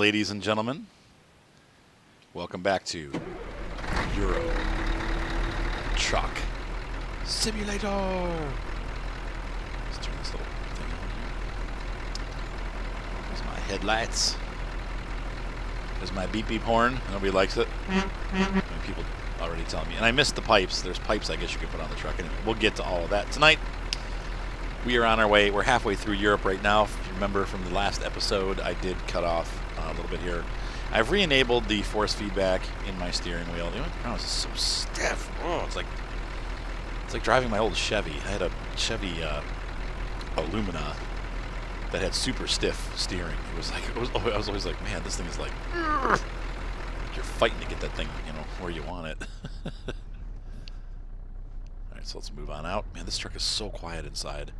ladies and gentlemen. Welcome back to Euro Truck Simulator. Let's turn this little thing on here. There's my headlights. There's my beep beep horn. Nobody likes it. I mean, people already tell me. And I missed the pipes. There's pipes I guess you could put on the truck. Anyway, we'll get to all of that tonight. We are on our way. We're halfway through Europe right now. If you remember from the last episode, I did cut off a little bit here. I've re-enabled the force feedback in my steering wheel. Oh, it's so stiff. Oh, it's like driving my old Chevy. I had a Chevy Illumina that had super stiff steering. It was like I was always like, man, this thing is like you're fighting to get that thing, where you want it. All right, so let's move on out. Man, this truck is so quiet inside.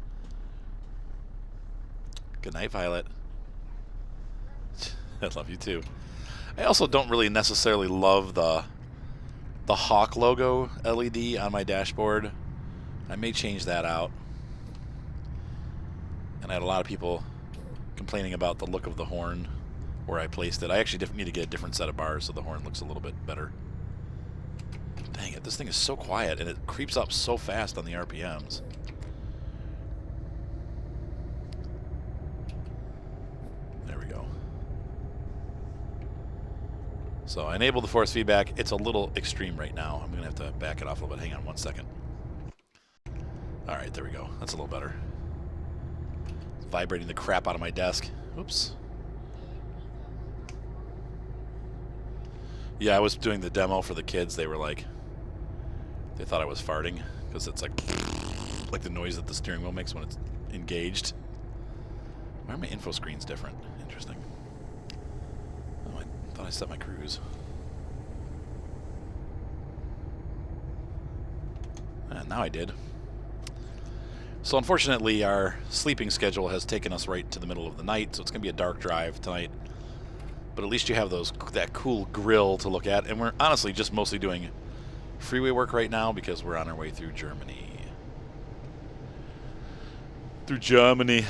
Good night, Violet. I love you too. I also don't really necessarily love the Hawk logo LED on my dashboard. I may change that out. And I had a lot of people complaining about the look of the horn where I placed it. I actually need to get a different set of bars so the horn looks a little bit better. Dang it, this thing is so quiet and it creeps up so fast on the RPMs. There we go. So I enabled the force feedback. It's a little extreme right now. I'm going to have to back it off a little bit. Hang on one second. All right, there we go. That's a little better. It's vibrating the crap out of my desk. Oops. Yeah, I was doing the demo for the kids. They were like, they thought I was farting because it's like the noise that the steering wheel makes when it's engaged. Why are my info screens different? Interesting. Oh, I thought I set my cruise. And now I did. So unfortunately, our sleeping schedule has taken us right to the middle of the night, so it's going to be a dark drive tonight. But at least you have that cool grill to look at. And we're honestly just mostly doing freeway work right now because we're on our way through Germany. Through Germany.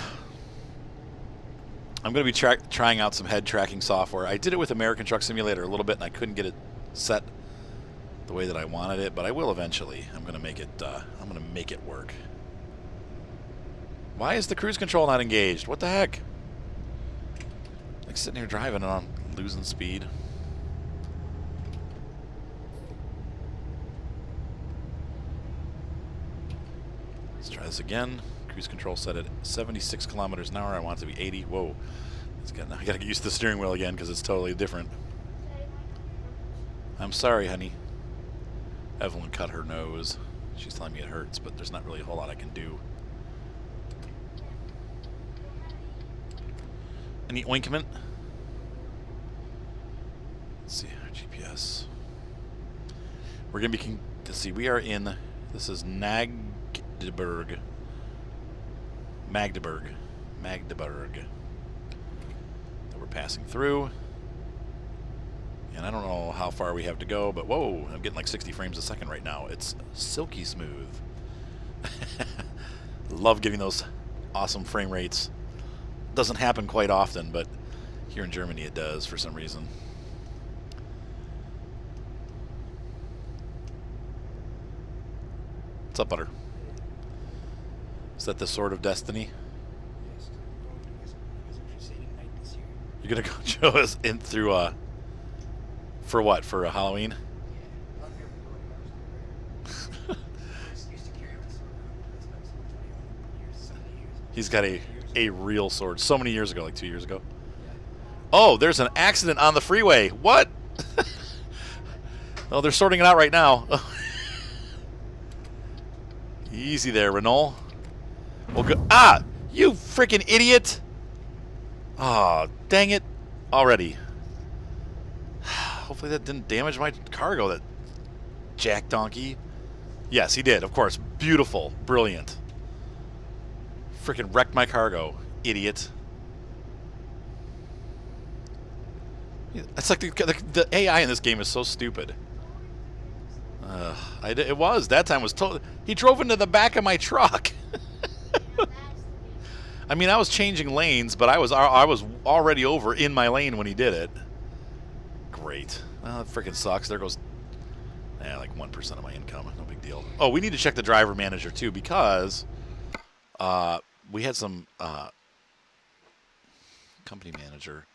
I'm going to be trying out some head tracking software. I did it with American Truck Simulator a little bit, and I couldn't get it set the way that I wanted it, but I will eventually. I'm going to make it work. Why is the cruise control not engaged? What the heck? Like sitting here driving and I'm losing speed. Let's try this again. Cruise control set at 76 kilometers an hour. I want it to be 80. Whoa. I gotta get used to the steering wheel again because it's totally different. I'm sorry, honey. Evelyn cut her nose. She's telling me it hurts, but there's not really a whole lot I can do. Any ointment? Let's see, GPS. We're gonna be, let's see, we are in, this is Magdeburg. That we're passing through. And I don't know how far we have to go, but whoa, I'm getting like 60 frames a second right now. It's silky smooth. Love getting those awesome frame rates. Doesn't happen quite often, but here in Germany it does for some reason. What's up, Butter? Is that the Sword of Destiny? You're gonna go show us in through for what? For Halloween? He's got a real sword. So many years ago, like 2 years ago. Oh, there's an accident on the freeway. What? Oh, they're sorting it out right now. Easy there, Renault. Well, go you freaking idiot! Ah, dang it! Already. Hopefully that didn't damage my cargo. That jack donkey. Yes, he did. Of course. Beautiful, brilliant. Freaking wrecked my cargo, idiot. It's like the AI in this game is so stupid. It was. That time was totally... He drove into the back of my truck. I mean, I was changing lanes, but I was already over in my lane when he did it. Great. Well, it freaking sucks. There goes, like 1% of my income. No big deal. Oh, we need to check the driver manager too, because we had some company manager.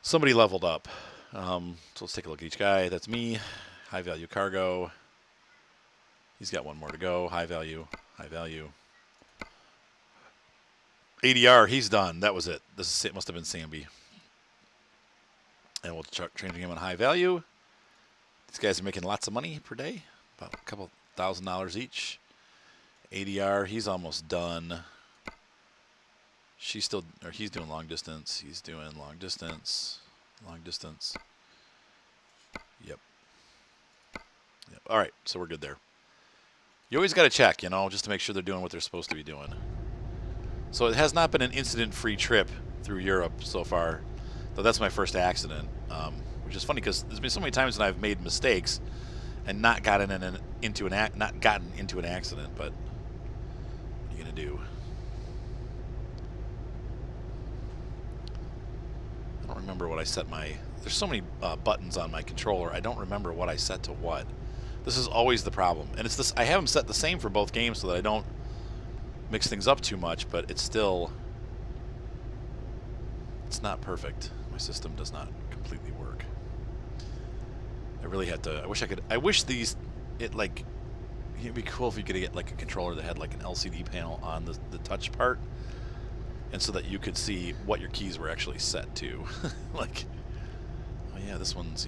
Somebody leveled up. So let's take a look at each guy. That's me. High value cargo. He's got one more to go. High value. High value. ADR, he's done. That was it. It must have been Samby. And we'll start changing him on high value. These guys are making lots of money per day. About a couple $1,000 each. ADR, he's almost done. He's doing long distance. He's doing long distance. Long distance. Yep. All right, so we're good there. You always got to check, just to make sure they're doing what they're supposed to be doing. So it has not been an incident-free trip through Europe so far, though that's my first accident, which is funny because there's been so many times when I've made mistakes and not gotten into an accident. But what are you gonna do? I don't remember what I set my. There's so many buttons on my controller. I don't remember what I set to what. This is always the problem, and it's this. I have them set the same for both games so that I don't mix things up too much, but it's not perfect. My system does not completely work. I really had to. I wish it'd be cool if you could get like a controller that had like an LCD panel on the touch part, and so that you could see what your keys were actually set to. Like, oh yeah, this one's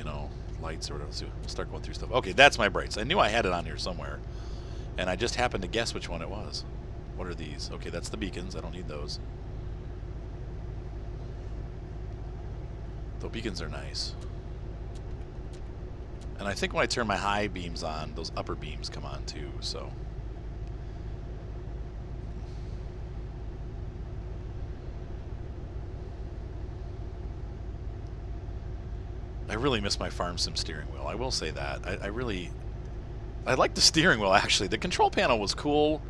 lights or whatever. So we'll start going through stuff. Okay, that's my brights. I knew I had it on here somewhere, and I just happened to guess which one it was. What are these? Okay, that's the beacons. I don't need those. Though beacons are nice. And I think when I turn my high beams on, those upper beams come on too, so. I really miss my farm sim steering wheel. I will say that. I like the steering wheel, actually. The control panel was cool.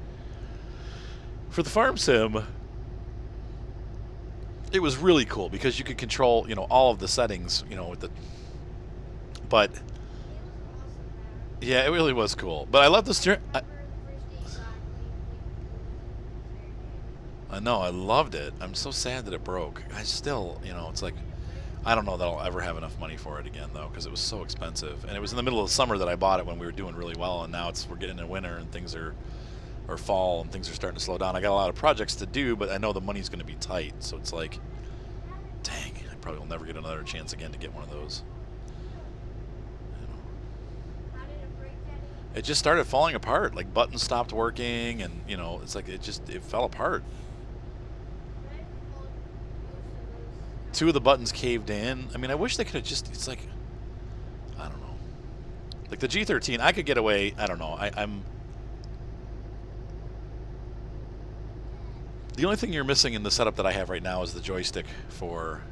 For the farm sim, it was really cool because you could control, all of the settings, with the. But yeah, it really was cool. But I love the steering. I know, I loved it. I'm so sad that it broke. I still, it's like, I don't know that I'll ever have enough money for it again though, because it was so expensive, and it was in the middle of the summer that I bought it when we were doing really well, and now we're getting into winter and things are. Or fall and things are starting to slow down. I got a lot of projects to do, but I know the money's going to be tight, so it's like, dang, I probably will never get another chance again to get one of those. It just started falling apart. Like buttons stopped working, and it's like it fell apart. 2 of the buttons caved in. I mean, I wish they could have just. It's like, I don't know. Like the G13, I could get away. I don't know. I'm. The only thing you're missing in the setup that I have right now is the joystick for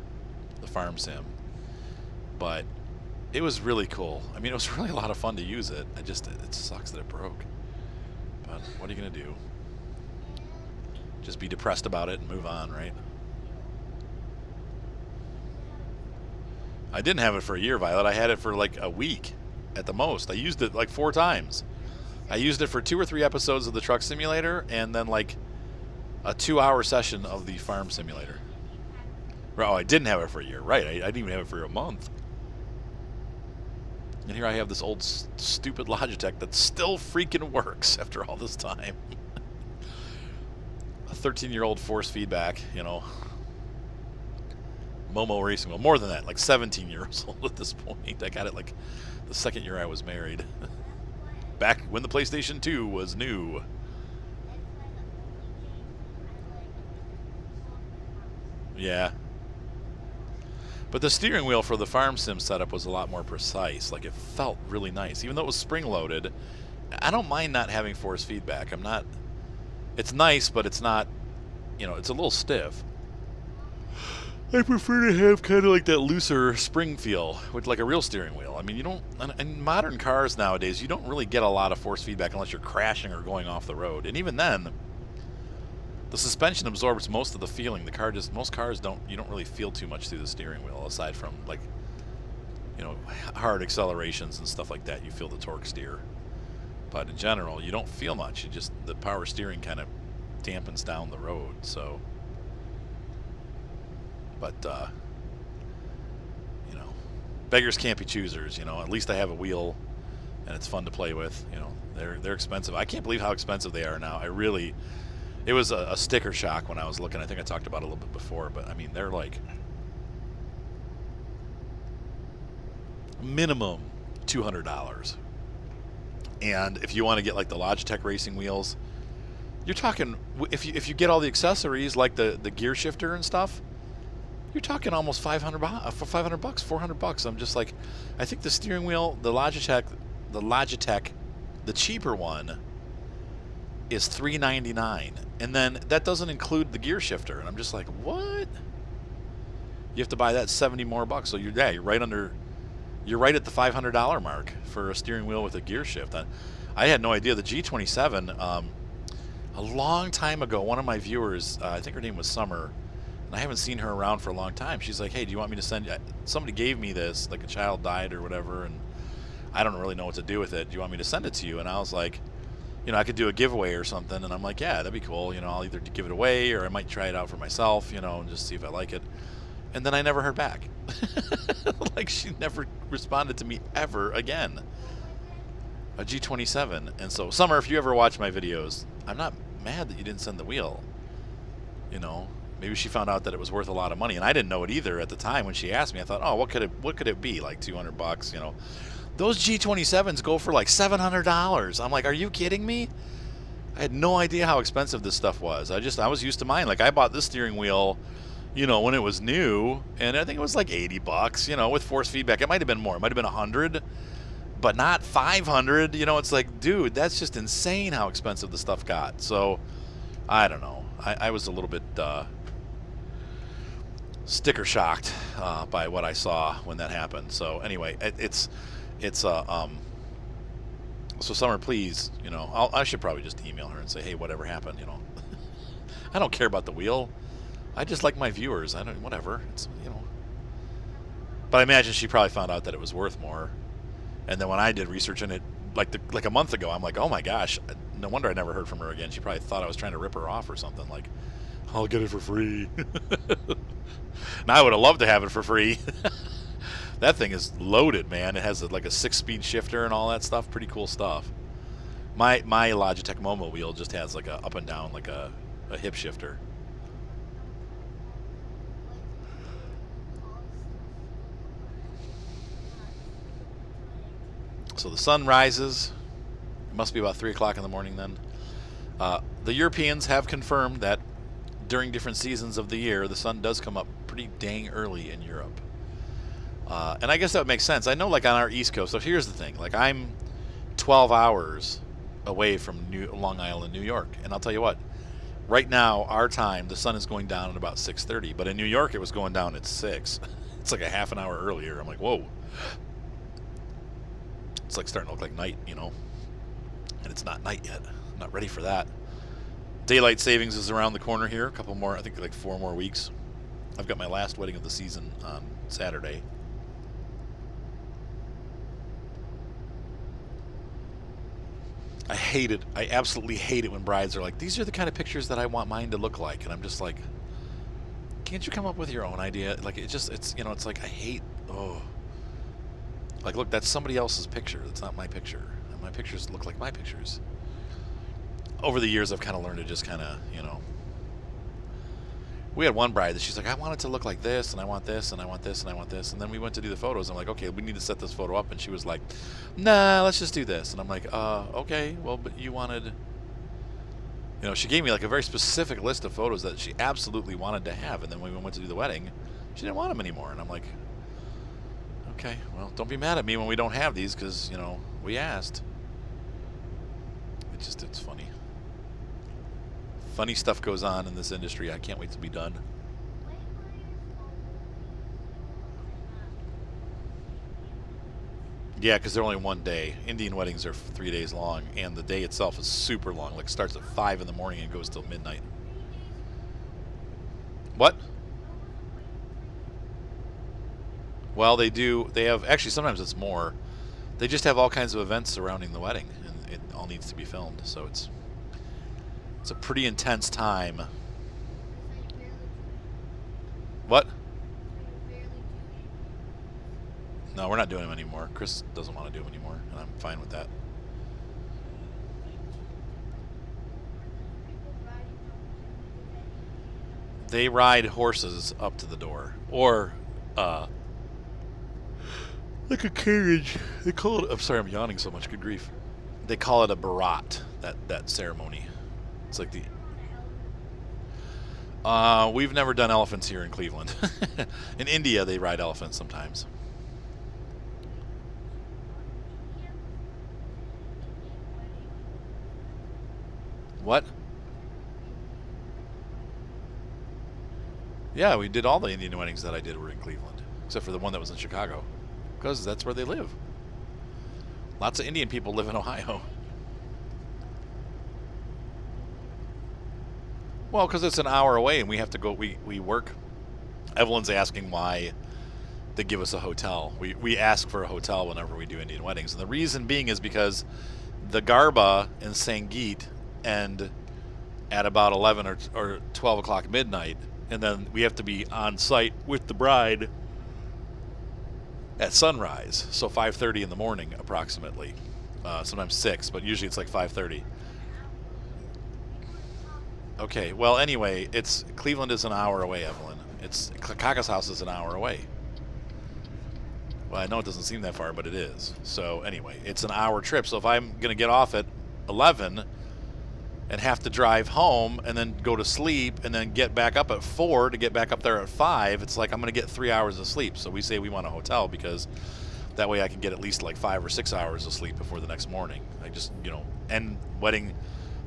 the farm sim. But it was really cool. I mean, it was really a lot of fun to use it. It sucks that it broke. But what are you going to do? Just be depressed about it and move on, right? I didn't have it for a year, Violet. I had it for like a week at the most. I used it like 4 times. I used it for 2 or 3 episodes of the truck simulator, and then like a 2-hour session of the farm simulator. Oh, I didn't have it for a year. Right, I didn't even have it for a month. And here I have this old stupid Logitech that still freaking works after all this time. A 13-year-old force feedback, Momo racing wheel. More than that, like 17 years old at this point. I got it like the 2nd year I was married. Back when the PlayStation 2 was new. Yeah. But the steering wheel for the farm sim setup was a lot more precise. Like, it felt really nice. Even though it was spring-loaded, I don't mind not having force feedback. It's nice, but it's not, it's a little stiff. I prefer to have kind of like that looser spring feel with like a real steering wheel. I mean, you don't, in modern cars nowadays, you don't really get a lot of force feedback unless you're crashing or going off the road. And even then, The suspension absorbs most of the feeling. Most cars you don't really feel too much through the steering wheel, aside from like, you know, hard accelerations and stuff like that. You feel the torque steer, but in general, you don't feel much. The power steering kind of dampens down the road. So, but you know, beggars can't be choosers. You know, at least I have a wheel, and it's fun to play with. You know, they're expensive. I can't believe how expensive they are now. It was a sticker shock when I was looking. I think I talked about it a little bit before, but I mean, they're like minimum $200. And if you want to get like the Logitech racing wheels, you're talking, if you get all the accessories like the gear shifter and stuff, you're talking almost $500, $400. I'm just like, I think the steering wheel, the Logitech, the cheaper one is $399, and then that doesn't include the gear shifter, and I'm just like, what? You have to buy that $70 more. So you're right at the $500 mark for a steering wheel with a gear shift. I had no idea the G27. A long time ago, one of my viewers, I think her name was Summer, and I haven't seen her around for a long time. She's like, hey, do you want me to send you? Somebody gave me this, like a child died or whatever, and I don't really know what to do with it. Do you want me to send it to you? And I was like, you know, I could do a giveaway or something. And I'm like, yeah, that'd be cool. You know, I'll either give it away or I might try it out for myself, you know, and just see if I like it. And then I never heard back. Like, she never responded to me ever again. A G27. And so, Summer, if you ever watch my videos, I'm not mad that you didn't send the wheel. You know, maybe she found out that it was worth a lot of money, and I didn't know it either at the time when she asked me. I thought, oh, what could it be? Like $200, you know. Those G27s go for like $700. I'm like, are you kidding me? I had no idea how expensive this stuff was. I was used to mine. Like, I bought this steering wheel, you know, when it was new, and I think it was like $80, you know, with force feedback. It might have been more. It might have been 100, but not 500. You know, it's like, dude, that's just insane how expensive the stuff got. So, I don't know. I was a little bit sticker shocked by what I saw when that happened. So anyway, so Summer, please, you know, I should probably just email her and say, hey, whatever happened, you know. I don't care about the wheel. I just like my viewers. Whatever. It's, you know. But I imagine she probably found out that it was worth more. And then when I did research on it, like a month ago, I'm like, oh my gosh, no wonder I never heard from her again. She probably thought I was trying to rip her off or something. Like, I'll get it for free. Now I would have loved to have it for free. That thing is loaded, man. It has like a 6-speed shifter and all that stuff. Pretty cool stuff. My Logitech Momo wheel just has like a up and down, like a hip shifter. So the sun rises. It must be about 3 o'clock in the morning then. The Europeans have confirmed that during different seasons of the year, the sun does come up pretty dang early in Europe. And I guess that makes sense. I know, like, on our East Coast, so here's the thing. Like, I'm 12 hours away from Long Island, New York. And I'll tell you what, right now, our time, the sun is going down at about 6:30. But in New York, it was going down at 6. It's like a half an hour earlier. I'm like, whoa. It's like starting to look like night, you know. And it's not night yet. I'm not ready for that. Daylight savings is around the corner here. A couple more, I think like 4 more weeks. I've got my last wedding of the season on Saturday. I absolutely hate it when brides are like, these are the kind of pictures that I want mine to look like. And I'm just like, can't you come up with your own idea? Like, it's you know, it's like, I hate, like, look, that's somebody else's picture. That's not my picture. And my pictures look like my pictures. Over the years, I've kind of learned to just kind of, you know. We had one bride that she's like, I want it to look like this, and I want this, and I want this, and I want this. And then we went to do the photos. I'm like, okay, we need to set this photo up. And she was like, nah, let's just do this. And I'm like, okay, well, but you wanted, you know, she gave me like a very specific list of photos that she absolutely wanted to have. And then when we went to do the wedding, she didn't want them anymore. And I'm like, okay, well, don't be mad at me when we don't have these because, you know, we asked. It's funny. Funny stuff goes on in this industry. I can't wait to be done. Yeah, because they're only one day. Indian weddings are 3 days long, and the day itself is super long. Like, starts at 5 in the morning and goes till midnight. What? Well, they do. They have actually sometimes it's more. They just have all kinds of events surrounding the wedding, and it all needs to be filmed. So it's a pretty intense time. What? No, we're not doing them anymore. Chris doesn't want to do them anymore, and I'm fine with that. They ride horses up to the door, or like a carriage. They call it. I'm sorry, I'm yawning so much. Good grief. They call it a barat. That ceremony. It's like the. We've never done elephants here in Cleveland. In India, they ride elephants sometimes. What? Yeah, we did all the Indian weddings that I did were in Cleveland, except for the one that was in Chicago, because that's where they live. Lots of Indian people live in Ohio. Well, because it's an hour away and we have to go, we work. Evelyn's asking why they give us a hotel. We ask for a hotel whenever we do Indian weddings. And the reason being is because the Garba in Sangeet end at about 11 or 12 o'clock midnight. And then we have to be on site with the bride at sunrise. So 5:30 in the morning approximately. Sometimes 6, but usually it's like 5:30. Okay, well, anyway, Cleveland is an hour away, Evelyn. Kaka's house is an hour away. Well, I know it doesn't seem that far, but it is. So, anyway, it's an hour trip. So if I'm going to get off at 11 and have to drive home and then go to sleep and then get back up at 4 to get back up there at 5, it's like I'm going to get 3 hours of sleep. So we say we want a hotel because that way I can get at least like 5 or 6 hours of sleep before the next morning. I just, end wedding.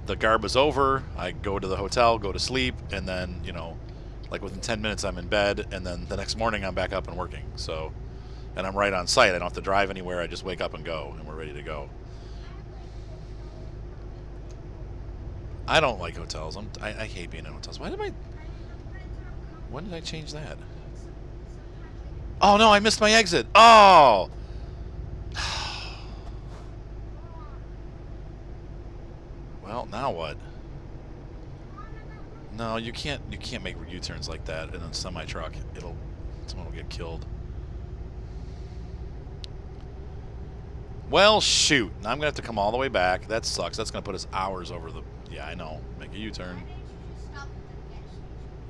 The Garba's over, I go to the hotel, go to sleep, and then, like within 10 minutes I'm in bed, and then the next morning I'm back up and working. So, and I'm right on site. I don't have to drive anywhere. I just wake up and go, and we're ready to go. I don't like hotels. I hate being in hotels. When did I change that? Oh, no, I missed my exit. Oh! Well, now what? No, you can't make U-turns like that in a semi-truck. Someone will get killed. Well, shoot. Now I'm going to have to come all the way back. That sucks. That's going to put us hours over the... Yeah, I know. Make a U-turn.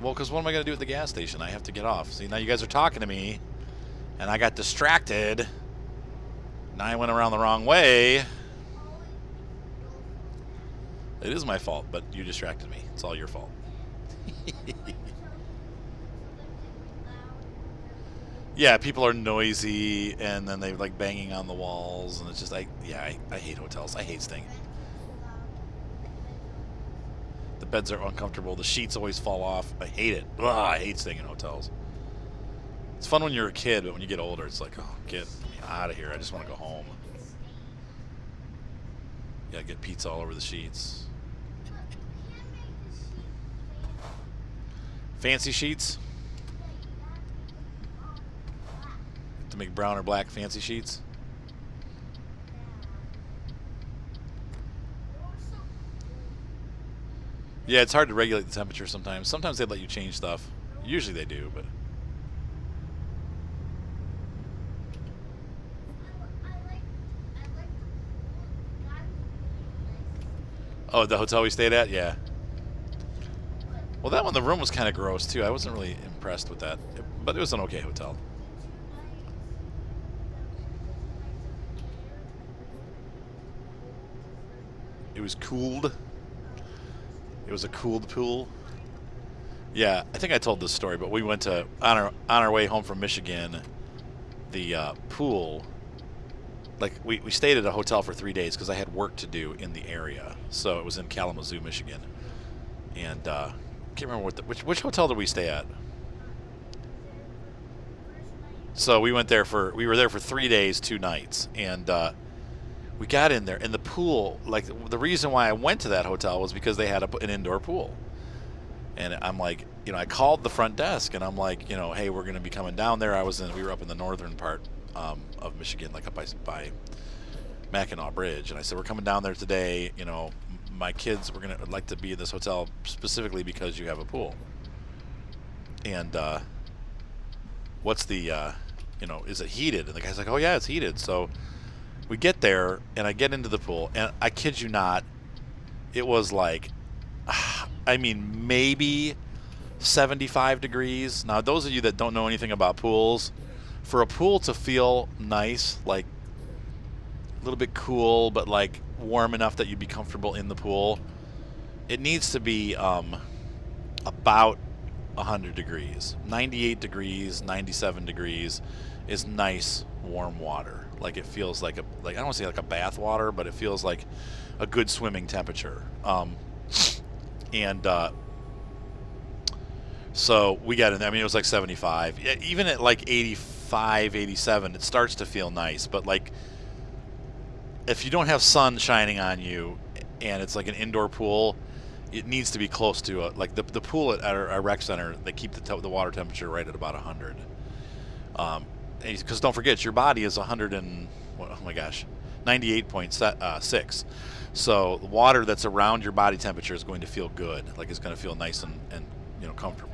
Well, because what am I going to do at the gas station? I have to get off. See, now you guys are talking to me, and I got distracted. Now I went around the wrong way. It is my fault, but you distracted me. It's all your fault. Yeah, people are noisy, and then they like banging on the walls, and it's just I hate hotels. I hate staying. The beds are uncomfortable. The sheets always fall off. I hate it. Ugh, I hate staying in hotels. It's fun when you're a kid, but when you get older, it's like, oh, get me out of here. I just want to go home. Yeah, get pizza all over the sheets. Fancy sheets? To make brown or black fancy sheets? Yeah, it's hard to regulate the temperature sometimes. Sometimes they let you change stuff. Usually they do, but... Oh, the hotel we stayed at? Yeah. Well, that one, the room was kind of gross, too. I wasn't really impressed with that. But it was an okay hotel. It was cooled. It was a cooled pool. Yeah, I think I told this story, but we went to, on our way home from Michigan, the pool... Like, we stayed at a hotel for 3 days because I had work to do in the area. So it was in Kalamazoo, Michigan. And I can't remember which hotel did we stay at. So we were there for 3 days, 2 nights. And we got in there. And the pool, like, the reason why I went to that hotel was because they had an indoor pool. And I'm like, you know, I called the front desk and I'm like, you know, hey, we're going to be coming down there. We were up in the northern part of Michigan, like up by Mackinac Bridge, and I said, we're coming down there today. You know, my kids, we're gonna like to be in this hotel specifically because you have a pool. And what's the, you know, is it heated? And the guy's like, oh yeah, it's heated. So we get there and I get into the pool, and I kid you not, it was like, I mean, maybe 75 degrees. Now, those of you that don't know anything about pools, for a pool to feel nice, like a little bit cool, but like warm enough that you'd be comfortable in the pool, it needs to be about 100 degrees. 98 degrees, 97 degrees is nice, warm water. Like it feels like I don't want to say like a bath water, but it feels like a good swimming temperature. So we got in there. I mean, it was like 75. Even at like 85, 87, it starts to feel nice. But like, if you don't have sun shining on you and it's like an indoor pool, it needs to be close to like the pool at our rec center. They keep the water temperature right at about 100. Because don't forget, your body is 100 and, oh my gosh, 98.6. So the water that's around your body temperature is going to feel good. Like it's going to feel nice and you know, comfortable.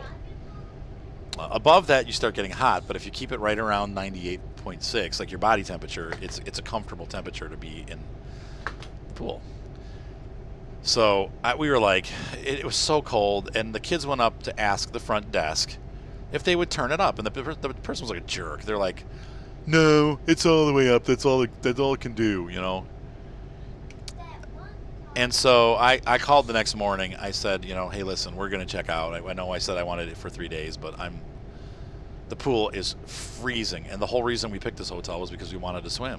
Above that, you start getting hot, but if you keep it right around 98.6, like your body temperature, it's a comfortable temperature to be in the pool. So we were like, it was so cold, and the kids went up to ask the front desk if they would turn it up, and the person was like a jerk. They're like, no, it's all the way up. That's all it can do, you know. And so I called the next morning. I said, you know, hey, listen, we're going to check out. I know I said I wanted it for 3 days, but the pool is freezing. And the whole reason we picked this hotel was because we wanted to swim.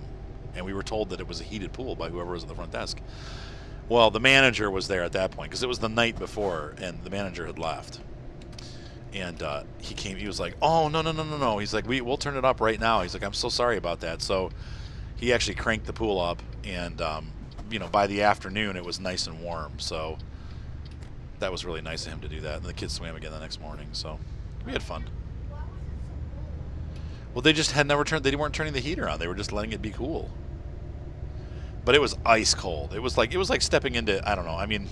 And we were told that it was a heated pool by whoever was at the front desk. Well, the manager was there at that point because it was the night before, and the manager had left. And he came. He was like, oh, no. He's like, we'll turn it up right now. He's like, I'm so sorry about that. So he actually cranked the pool up, and you know, by the afternoon it was nice and warm, so that was really nice of him to do that. And the kids swam again the next morning, so we had fun. Well, they just had never turned. They weren't turning the heater on. They were just letting it be cool. But it was ice cold. It was like stepping into, I don't know. I mean,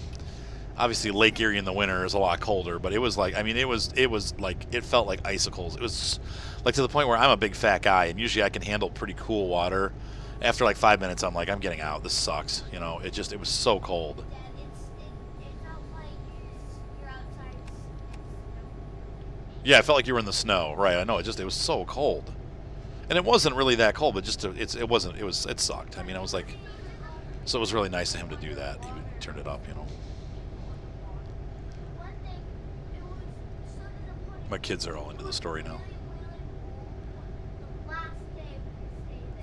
obviously Lake Erie in the winter is a lot colder, but it was like, I mean, it was like, it felt like icicles. It was like to the point where I'm a big fat guy, and usually I can handle pretty cool water. After like 5 minutes, I'm like, I'm getting out. This sucks. You know, it was so cold. Yeah, it felt like you were in the snow. Right, I know. It was so cold. And it wasn't really that cold, but it sucked. I mean, I was like, so it was really nice of him to do that. He would turn it up, you know. My kids are all into the story now.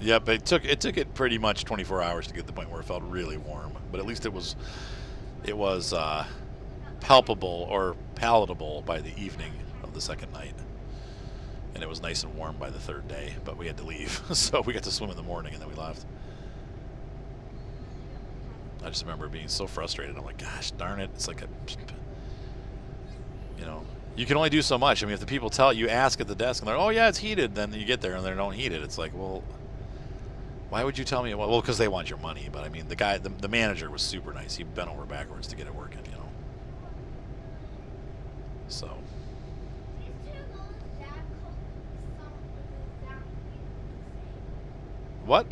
Yep, it took it pretty much 24 hours to get to the point where it felt really warm, but at least it was palpable or palatable by the evening of the second night, and it was nice and warm by the third day. But we had to leave, so we got to swim in the morning and then we left. I just remember being so frustrated. I'm like, gosh darn it! It's like you know, you can only do so much. I mean, if the people you ask at the desk and they're, oh yeah, it's heated, then you get there and they don't heat it. It's like, well, why would you tell me? Well, because they want your money. But I mean, the manager was super nice. He bent over backwards to get it working, you know. So. What?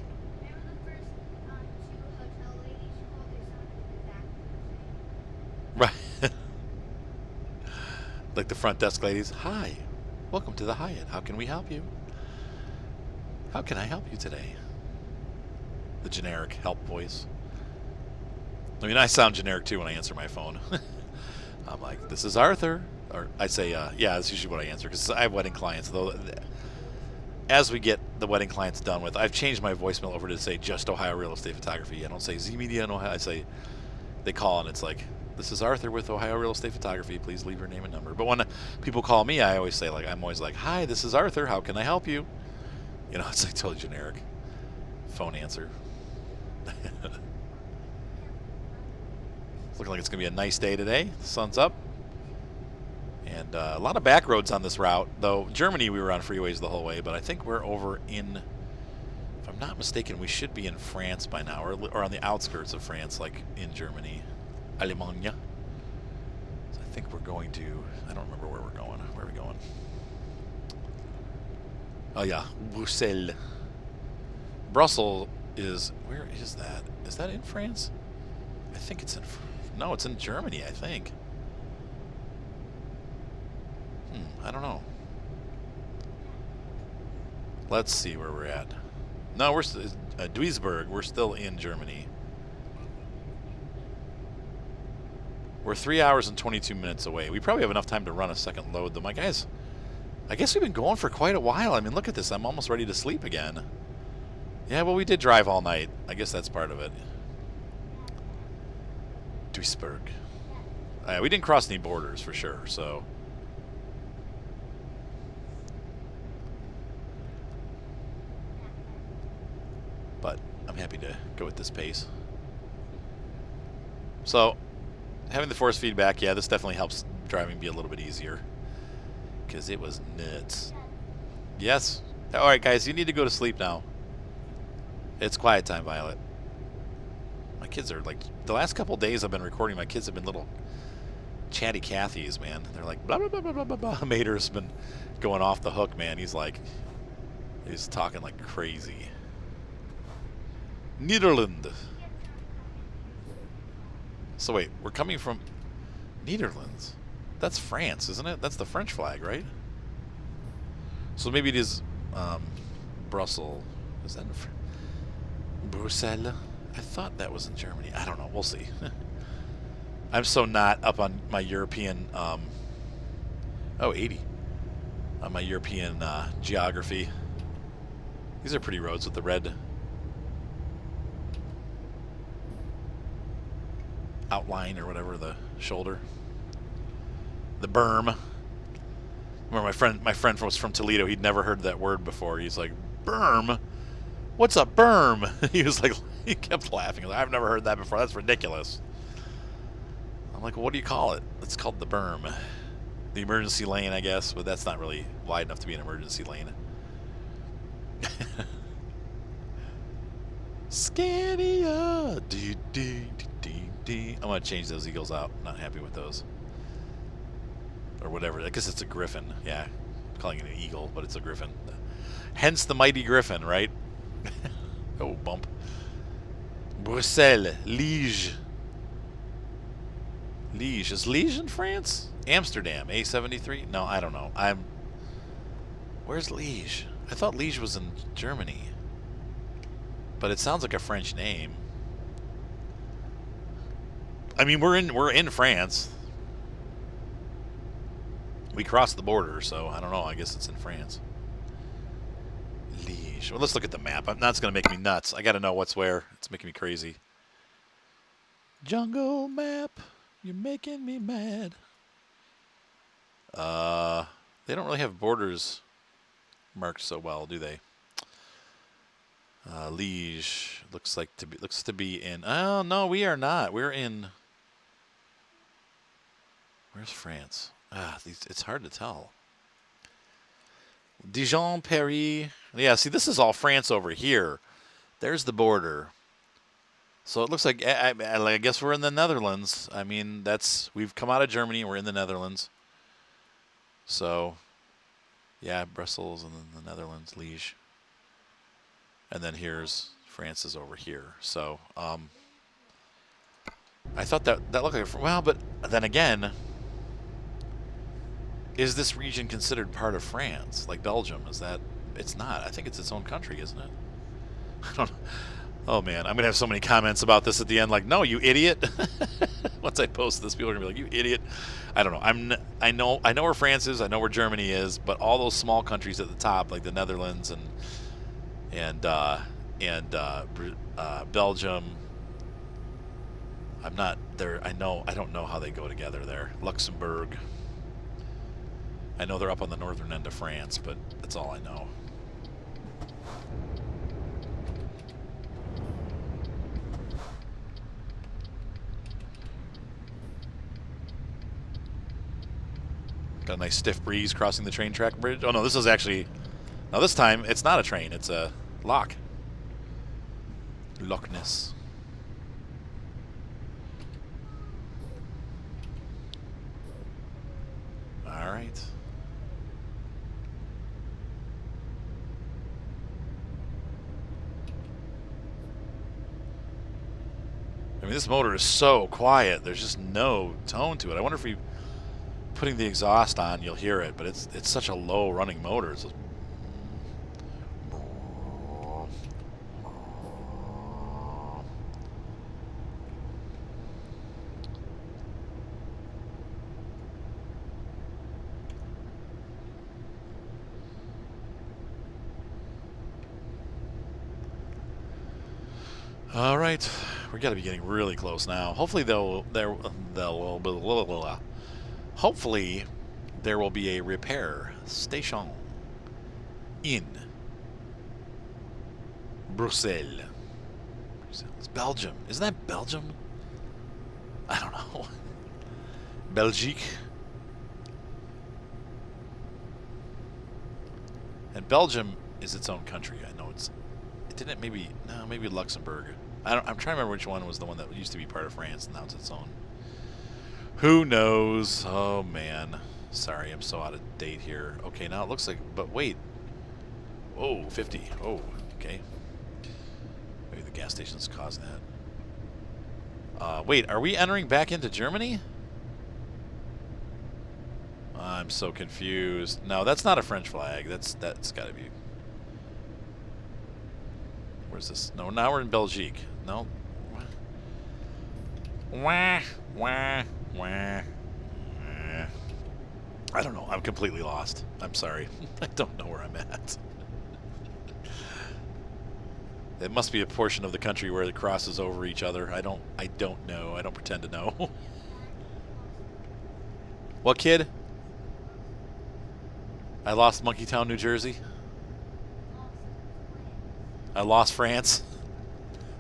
Right. Like the front desk ladies. Hi, welcome to the Hyatt. How can we help you? How can I help you today? The generic help voice. I mean, I sound generic too when I answer my phone. I'm like, this is Arthur. Or I say, yeah, that's usually what I answer because I have wedding clients. Though, as we get the wedding clients done with, I've changed my voicemail over to say just Ohio Real Estate Photography. I don't say Z Media in Ohio. I say, they call and it's like, this is Arthur with Ohio Real Estate Photography. Please leave your name and number. But when people call me, I always say, like, I'm always like, hi, this is Arthur. How can I help you? You know, it's like totally generic phone answer. It's looking like it's going to be a nice day today. The sun's up. And a lot of back roads on this route, though. Germany, we were on freeways the whole way, but I think we're over in, if I'm not mistaken, we should be in France by now, or on the outskirts of France, like in Germany, Allemagne. So I think we're going to, I don't remember where we're going. Where are we going? Oh yeah, Brussel. Brussels is, where is that? Is that in France? I think it's in, no, it's in Germany, I think. I don't know. Let's see where we're at. No, we're Duisburg. We're still in Germany. We're 3 hours and 22 minutes away. We probably have enough time to run a second load, though. My guys, I guess we've been going for quite a while. I mean, look at this. I'm almost ready to sleep again. Yeah, well, we did drive all night. I guess that's part of it. Duisburg. We didn't cross any borders for sure, so. But I'm happy to go at this pace. So, having the force feedback, yeah, this definitely helps driving be a little bit easier. Because it was nuts. Yes. Alright, guys, you need to go to sleep now. It's quiet time, Violet. My kids are like, the last couple days I've been recording, my kids have been little chatty Cathys, man. They're like, blah, blah, blah, blah, blah, blah, blah. Mater's been going off the hook, man. He's like, he's talking like crazy. Netherlands. So wait, we're coming from Netherlands. That's France, isn't it? That's the French flag, right? So maybe it is Brussels. Is that in Brussel? I thought that was in Germany. I don't know. We'll see. I'm so not up on my European... oh, 80. On my European geography. These are pretty roads with the red outline or whatever, the shoulder. The berm. Remember my friend was from Toledo. He'd never heard that word before. He's like, berm? What's a berm? He was like, he kept laughing. Like, I've never heard that before. That's ridiculous. I'm like, well, what do you call it? It's called the berm. The emergency lane, I guess, but that's not really wide enough to be an emergency lane. Scania. I'm going to change those eagles out. Not happy with those. Or whatever. I guess it's a griffin. Yeah. I'm calling it an eagle, but it's a griffin. Hence the mighty griffin, right? Oh, bump. Bruxelles. Liège. Liège. Is Liège in France? Amsterdam. A73? No, I don't know. Where's Liège? I thought Liège was in Germany. But it sounds like a French name. I mean, we're in France. We crossed the border, so I don't know. I guess it's in France. Liège. Well, let's look at the map. That's going to make me nuts. I got to know what's where. It's making me crazy. Jungle map. You're making me mad. They don't really have borders marked so well, do they? Liège looks to be in. Oh no, we are not. We're in. Where's France? It's hard to tell. Dijon, Paris. Yeah, see, this is all France over here. There's the border. So it looks like I guess we're in the Netherlands. I mean, we've come out of Germany. We're in the Netherlands. So, yeah, Brussels and then the Netherlands, Liège. And then here's France is over here. So, I thought that looked like well, but then again, is this region considered part of France, like Belgium? Is that? It's not. I think it's its own country, isn't it? I don't know. Oh man, I'm gonna have so many comments about this at the end. Like, no, you idiot! Once I post this, people are gonna be like, "You idiot!" I don't know. I know where France is. I know where Germany is. But all those small countries at the top, like the Netherlands and Belgium, I'm not there. I don't know how they go together there. Luxembourg. I know they're up on the northern end of France, but that's all I know. Got a nice stiff breeze crossing the train track bridge. Oh no, this is actually... Now this time, it's not a train, it's a lock. Loch Ness. Alright. I mean, this motor is so quiet. There's just no tone to it. I wonder if we putting the exhaust on, you'll hear it, but it's such a low running motor. It's just... All right, we got to be getting really close now. Hopefully hopefully there will be a repair station in Brussel. It's Belgium. Isn't that Belgium? I don't know. Belgique. And Belgium is its own country. I know it's... It didn't maybe... No, maybe Luxembourg. I'm trying to remember which one was the one that used to be part of France and now it's its own. Who knows? Oh, man. Sorry, I'm so out of date here. Okay, now it looks like... But wait. Whoa, 50. Oh, okay. Maybe the gas station's causing that. Wait, are we entering back into Germany? I'm so confused. No, that's not a French flag. That's got to be... Where's this? No, now we're in Belgique. No. Wah, wah, wah. I don't know. I'm completely lost. I'm sorry. I don't know where I'm at. It must be a portion of the country where it crosses over each other. I don't know. I don't pretend to know. What kid? I lost Monkeytown, New Jersey. I lost France.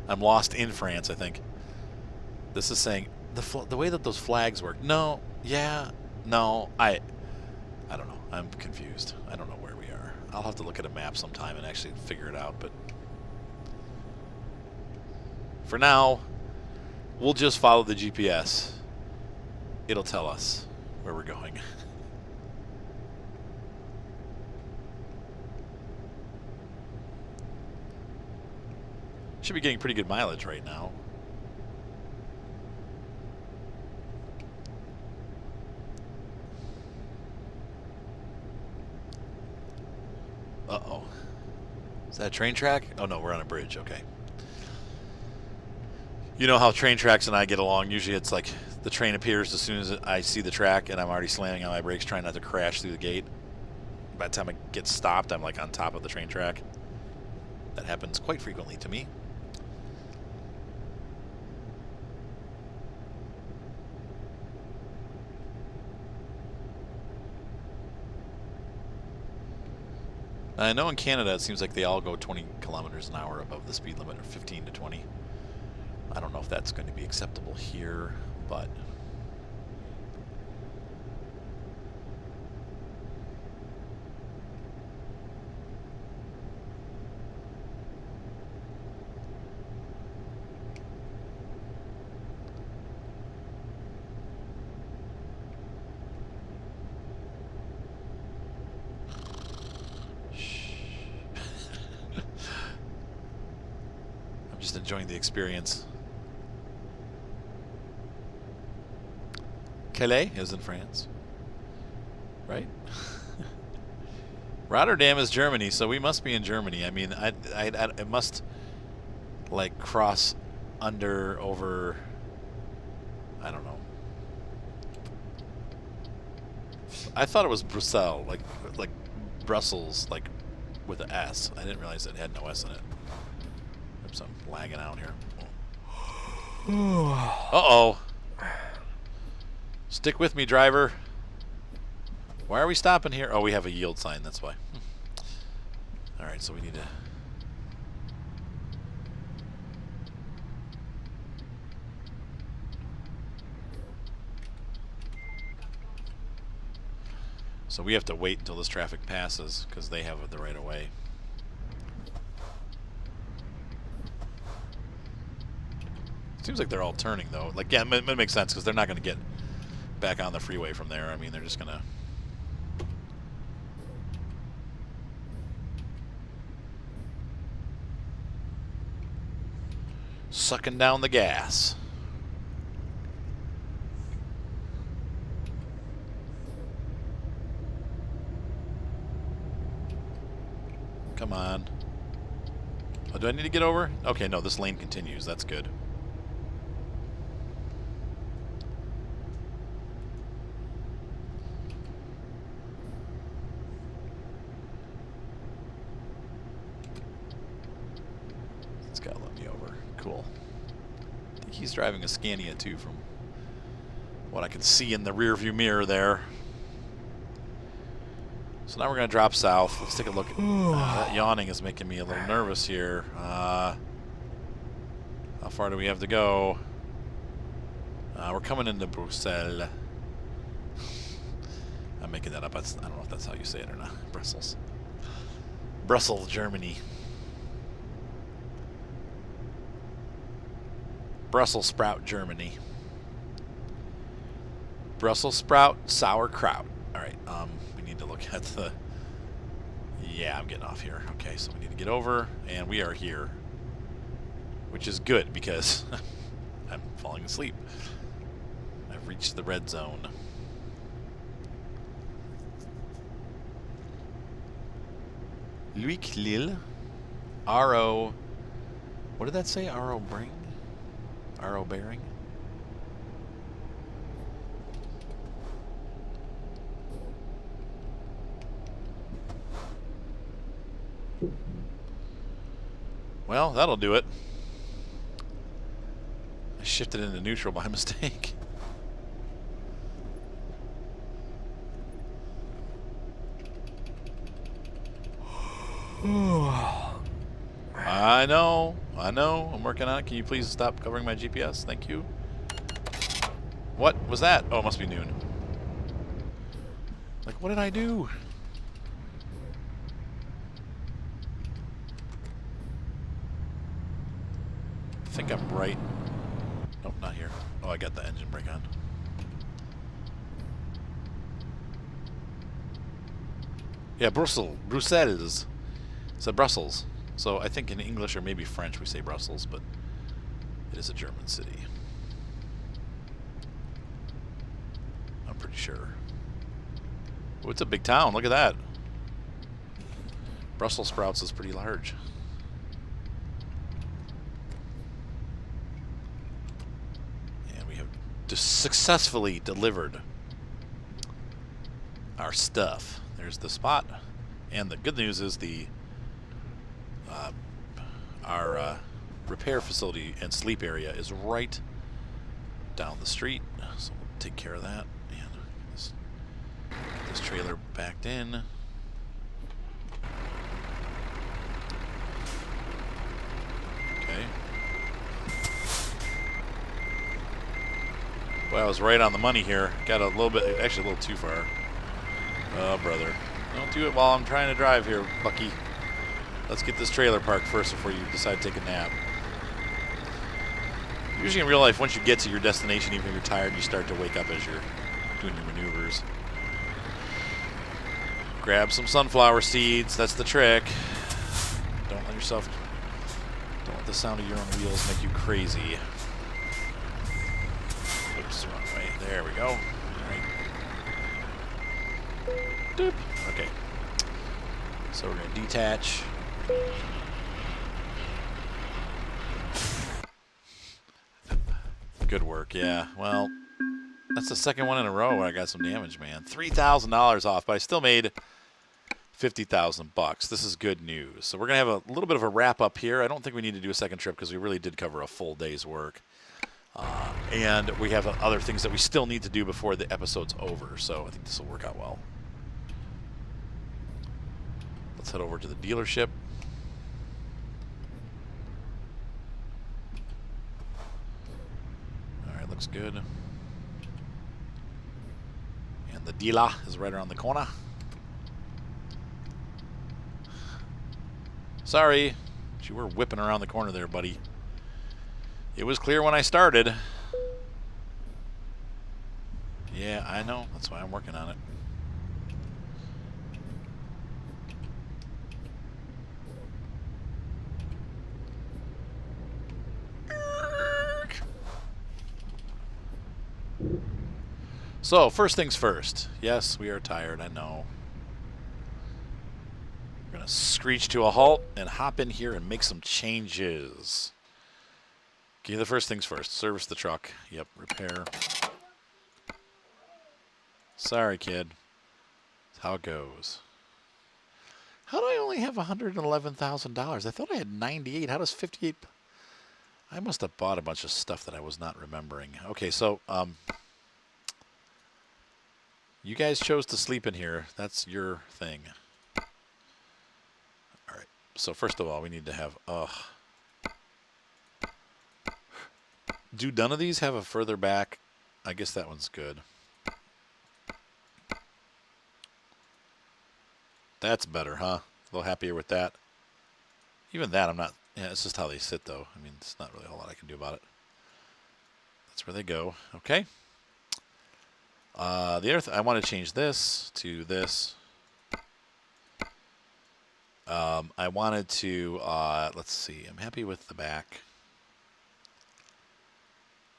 I'm lost in France, I think. This is saying the way that those flags work. No, yeah, no, I don't know. I'm confused. I don't know where we are. I'll have to look at a map sometime and actually figure it out, but for now, we'll just follow the GPS. It'll tell us where we're going. Should be getting pretty good mileage right now. Uh-oh. Is that a train track? Oh no, we're on a bridge. Okay. You know how train tracks and I get along. Usually it's like the train appears as soon as I see the track and I'm already slamming on my brakes trying not to crash through the gate. By the time it gets stopped, I'm like on top of the train track. That happens quite frequently to me. I know in Canada it seems like they all go 20 kilometers an hour above the speed limit, or 15 to 20. I don't know if that's going to be acceptable here, but... Just enjoying the experience. Calais is in France, right? Rotterdam is Germany, so we must be in Germany. I mean, it must like cross under, over, I don't know. I thought it was Brussels, like Brussels, like with an S. I didn't realize it had no S in it. Oops, I'm lagging out here. Uh-oh. Stick with me, driver. Why are we stopping here? Oh, we have a yield sign, that's why. Alright, so we need to... So we have to wait until this traffic passes because they have the right of way. Seems like they're all turning though. Like, yeah, it makes sense because they're not going to get back on the freeway from there. I mean, they're just going to... sucking down the gas. Come on. Oh, do I need to get over? Okay, no, this lane continues. That's good. It's got to let me over. Cool. I think he's driving a Scania too, from what I can see in the rear view mirror there. So now we're going to drop south. Let's take a look. That yawning is making me a little nervous here. How far do we have to go? We're coming into Brussel. I'm making that up. I don't know if that's how you say it or not. Brussels. Brussels, Germany. Brussels sprout, Germany. Brussels sprout, sauerkraut. All right. We need to look at the... Yeah, I'm getting off here. Okay, so we need to get over, and we are here, which is good because I'm falling asleep. I've reached the red zone. Luik Lille. RO. What did that say? RO Bring? RO Bearing? Well, that'll do it. I shifted into neutral by mistake. I know. I'm working on it. Can you please stop covering my GPS? Thank you. What was that? Oh, it must be noon. Like, what did I do? I think I'm right. Nope, not here. Oh, I got the engine brake on. Yeah, Brussels. It's Brussels. So I think in English or maybe French we say Brussels, but it is a German city. I'm pretty sure. Oh, it's a big town. Look at that. Brussels sprouts is pretty large. Just successfully delivered our stuff. There's the spot, and the good news is the our repair facility and sleep area is right down the street, so we'll take care of that. And this trailer backed in. Okay. Well, I was right on the money here. Got a little bit, actually a little too far. Oh, brother. Don't do it while I'm trying to drive here, Bucky. Let's get this trailer parked first before you decide to take a nap. Usually in real life, once you get to your destination, even if you're tired, you start to wake up as you're doing your maneuvers. Grab some sunflower seeds. That's the trick. Don't let the sound of your own wheels make you crazy. Oops, wrong way. There we go. All right. Doop. Okay. So we're going to detach. Good work, yeah. Well, that's the second one in a row where I got some damage, man. $3,000 off, but I still made $50,000. This is good news. So we're going to have a little bit of a wrap up here. I don't think we need to do a second trip because we really did cover a full day's work. And we have other things that we still need to do before the episode's over, so I think this will work out well. Let's head over to the dealership. Alright, looks good. And the dealer is right around the corner. Sorry. You were whipping around the corner there, buddy. It was clear when I started. Yeah, I know. That's why I'm working on it. So, first things first. Yes, we are tired, I know. We're going to screech to a halt and hop in here and make some changes. Okay, the first things first. Service the truck. Yep, repair. Sorry, kid. That's how it goes. How do I only have $111,000? I thought I had 98. How does 58... I must have bought a bunch of stuff that I was not remembering. Okay, so, you guys chose to sleep in here. That's your thing. All right. So first of all, we need to have... Do none of these have a further back? I guess that one's good. That's better, huh? A little happier with that. Even that, I'm not... Yeah, it's just how they sit, though. I mean, it's not really a whole lot I can do about it. That's where they go. Okay. The other I want to change this to this. I wanted to, let's see. I'm happy with the back.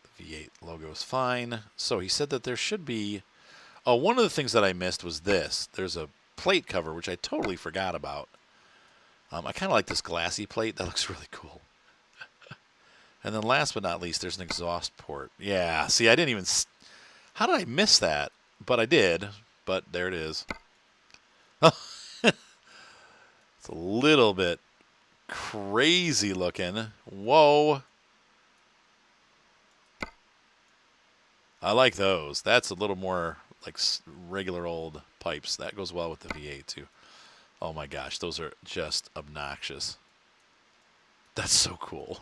The V8 logo is fine. So he said that there should be... Oh, one of the things that I missed was this. There's a plate cover, which I totally forgot about. I kind of like this glassy plate. That looks really cool. And then last but not least, there's an exhaust port. Yeah, see, I didn't even... How did I miss that? But I did. But there it is. It's a little bit crazy looking. Whoa. I like those. That's a little more like regular old pipes. That goes well with the V8 too. Oh my gosh, those are just obnoxious. That's so cool.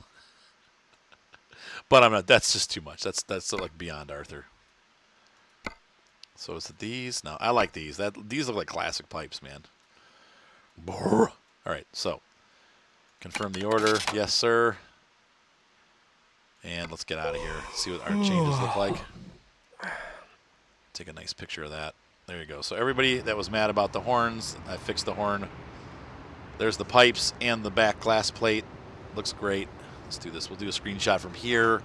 But I'm not. That's just too much. That's like beyond Arthur. So is it these? No, I like these. These look like classic pipes, man. Brr. All right, so confirm the order. Yes, sir. And let's get out of here. See what our changes look like. Take a nice picture of that. There you go. So everybody that was mad about the horns, I fixed the horn. There's the pipes and the back glass plate. Looks great. Let's do this. We'll do a screenshot from here.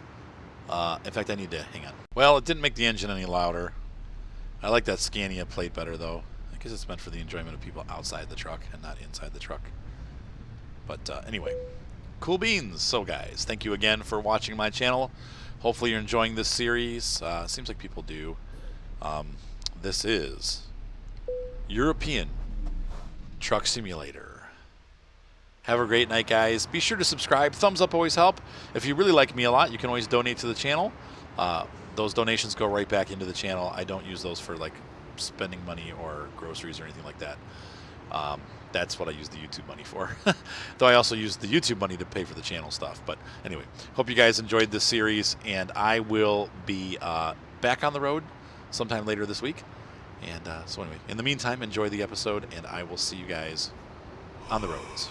In fact, I need to hang on. Well, it didn't make the engine any louder. I like that Scania plate better, though. I guess it's meant for the enjoyment of people outside the truck and not inside the truck. But anyway, cool beans. So, guys, thank you again for watching my channel. Hopefully you're enjoying this series. Seems like people do. This is European Truck Simulator. Have a great night, guys. Be sure to subscribe. Thumbs up always help. If you really like me a lot, you can always donate to the channel. Those donations go right back into the channel. I don't use those for like spending money or groceries or anything like that. That's what I use the YouTube money for. Though I also use the YouTube money to pay for the channel stuff. But anyway, hope you guys enjoyed this series, and I will be back on the road sometime later this week. And so anyway, in the meantime, enjoy the episode, and I will see you guys on the roads.